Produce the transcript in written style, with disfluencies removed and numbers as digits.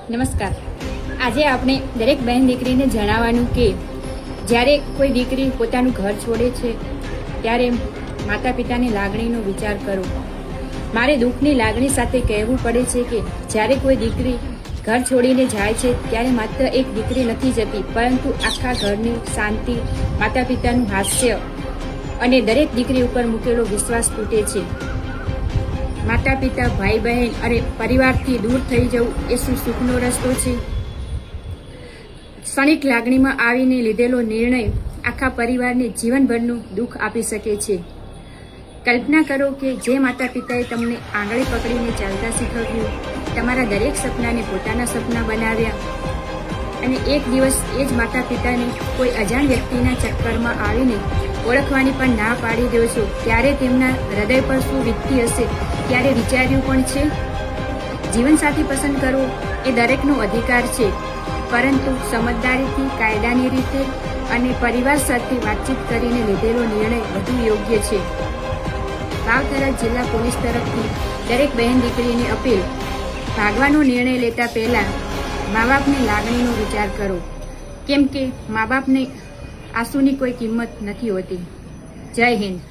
નમસ્કાર। આજે આપણે દરેક બહેન દીકરીને જણાવવાનું કે જ્યારે કોઈ દીકરી પોતાનું ઘર છોડે છે ત્યારે માતા પિતાની લાગણીનો વિચાર કરો। મારે દુઃખની લાગણી સાથે કહેવું પડે છે કે જ્યારે કોઈ દીકરી ઘર છોડીને જાય છે ત્યારે માત્ર એક દીકરી નથી જતી, પરંતુ આખા ઘરની શાંતિ, માતા પિતાનું હાસ્ય અને દરેક દીકરી ઉપર મૂકેલો વિશ્વાસ તૂટે છે। માતા પિતા, ભાઈ બહેન અને પરિવારથી દૂર થઈ જવું એ શું સુખનો રસ્તો છે? ક્ષણિક લાગણીમાં આવીને લીધેલો નિર્ણય આખા પરિવારને જીવનભરનું દુઃખ આપી શકે છે। કલ્પના કરો કે જે માતા પિતાએ તમને આંગળી પકડીને ચાલતા શીખવ્યું, તમારા દરેક સપનાને પોતાના સપના બનાવ્યા, અને એક દિવસ એ જ માતા પિતાને કોઈ અજાણ વ્યક્તિના ચક્કરમાં આવીને ઓળખવાની પણ ના પાડી દો છો, ત્યારે તેમના હૃદય પર શું વીતતી હશે? ત્યારે વિચાર્યું પણ છે? જીવનસાથી પસંદ કરવો એ દરેકનો અધિકાર છે, પરંતુ સમજદારીથી, કાયદાની રીતે અને પરિવાર સાથે વાતચીત કરીને લીધેલો નિર્ણય વધુ યોગ્ય છે। વાવ-થરાદ જિલ્લા પોલીસ તરફથી દરેક બહેન દીકરીની અપીલ: ભાગવાનો નિર્ણય લેતા પહેલા મા બાપની લાગણીનો વિચાર કરો, કેમ કે મા બાપને આંસુની કોઈ કિંમત નથી હોતી। જય હિન્દ।